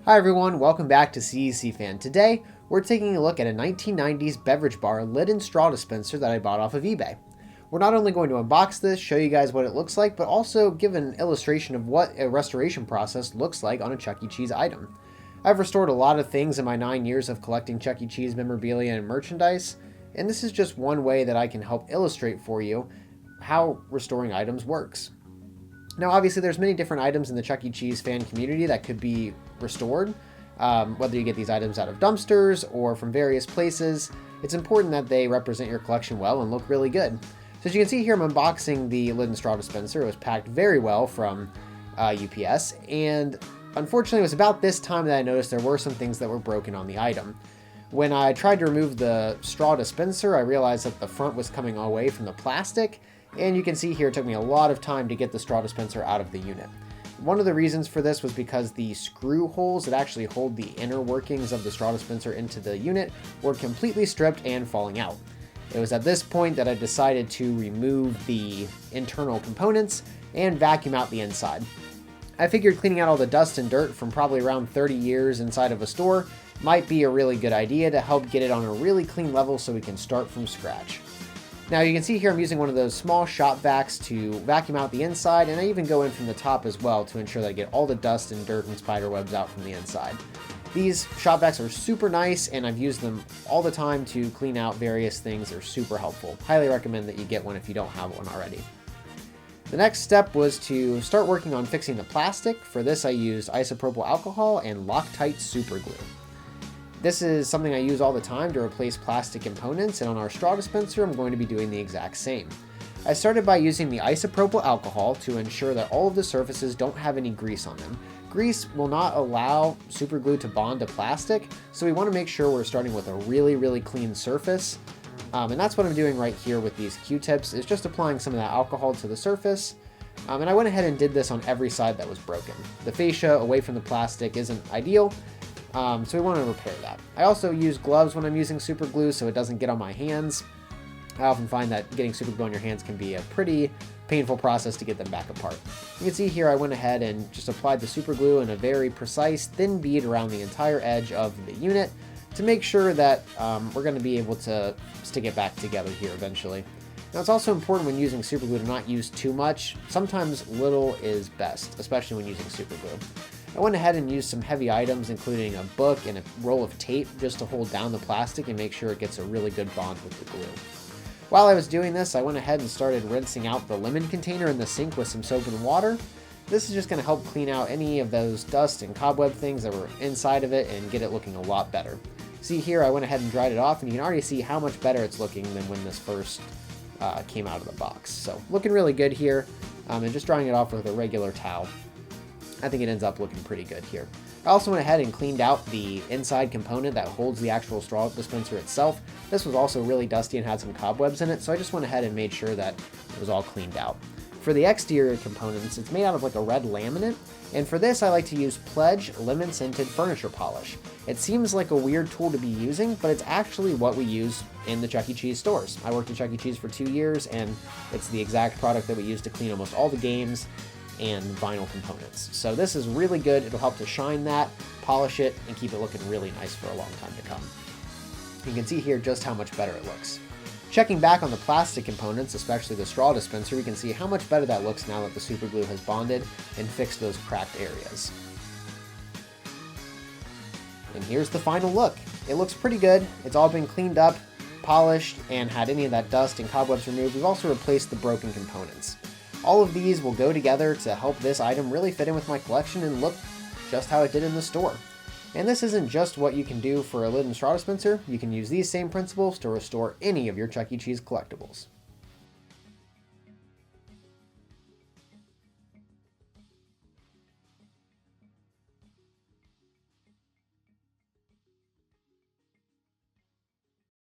Hi everyone, welcome back to CEC Fan. Today, we're taking a look at a 1990s beverage bar lid and straw dispenser that I bought off of eBay. We're not only going to unbox this, show you guys what it looks like, but also give an illustration of what a restoration process looks like on a Chuck E. Cheese item. I've restored a lot of things in my 9 years of collecting Chuck E. Cheese memorabilia and merchandise, and this is just one way that I can help illustrate for you how restoring items works. Now, obviously, there's many different items in the Chuck E. Cheese fan community that could be restored. Whether you get these items out of dumpsters or from various places, it's important that they represent your collection well and look really good. So as you can see here, I'm unboxing the lid and straw dispenser. It was packed very well from UPS, and unfortunately, it was about this time that I noticed there were some things that were broken on the item. When I tried to remove the straw dispenser, I realized that the front was coming away from the plastic, and you can see here it took me a lot of time to get the straw dispenser out of the unit. One of the reasons for this was because the screw holes that actually hold the inner workings of the straw dispenser into the unit were completely stripped and falling out. It was at this point that I decided to remove the internal components and vacuum out the inside. I figured cleaning out all the dust and dirt from probably around 30 years inside of a store might be a really good idea to help get it on a really clean level so we can start from scratch. Now you can see here I'm using one of those small shop vacs to vacuum out the inside, and I even go in from the top as well to ensure that I get all the dust and dirt and spider webs out from the inside. These shop vacs are super nice, and I've used them all the time to clean out various things. They're super helpful. Highly recommend that you get one if you don't have one already. The next step was to start working on fixing the plastic. For this I used isopropyl alcohol and Loctite super glue. This is something I use all the time to replace plastic components, and on our straw dispenser I'm going to be doing the exact same. I started by using the isopropyl alcohol to ensure that all of the surfaces don't have any grease on them. Grease will not allow super glue to bond to plastic, so we want to make sure we're starting with a really clean surface. And that's what I'm doing right here with these Q-tips, is just applying some of that alcohol to the surface. And I went ahead and did this on every side that was broken. The fascia away from the plastic isn't ideal, so we want to repair that. I also use gloves when I'm using super glue so it doesn't get on my hands. I often find that getting super glue on your hands can be a pretty painful process to get them back apart. You can see here I went ahead and just applied the super glue in a very precise thin bead around the entire edge of the unit to make sure that we're going to be able to stick it back together here eventually. Now, it's also important when using super glue to not use too much. Sometimes little is best, especially when using super glue. I went ahead and used some heavy items, including a book and a roll of tape, just to hold down the plastic and make sure it gets a really good bond with the glue. While I was doing this, I went ahead and started rinsing out the lemon container in the sink with some soap and water. This is just going to help clean out any of those dust and cobweb things that were inside of it and get it looking a lot better. See here, I went ahead and dried it off, and you can already see how much better it's looking than when this first came out of the box. So looking really good here, and just drying it off with a regular towel. I think it ends up looking pretty good here. I also went ahead and cleaned out the inside component that holds the actual straw dispenser itself. This was also really dusty and had some cobwebs in it, so I just went ahead and made sure that it was all cleaned out. For the exterior components, it's made out of like a red laminate, and for this I like to use Pledge Lemon Scented Furniture Polish. It seems like a weird tool to be using, but it's actually what we use in the Chuck E. Cheese stores. I worked at Chuck E. Cheese for 2 years, and it's the exact product that we use to clean almost all the games and vinyl components. So this is really good. It'll help to shine that, polish it, and keep it looking really nice for a long time to come. You can see here just how much better it looks. Checking back on the plastic components, especially the straw dispenser, we can see how much better that looks now that the super glue has bonded and fixed those cracked areas. And here's the final look. It looks pretty good. It's all been cleaned up, polished, and had any of that dust and cobwebs removed. We've also replaced the broken components. All of these will go together to help this item really fit in with my collection and look just how it did in the store. And this isn't just what you can do for a lid and straw dispenser. You can use these same principles to restore any of your Chuck E. Cheese collectibles.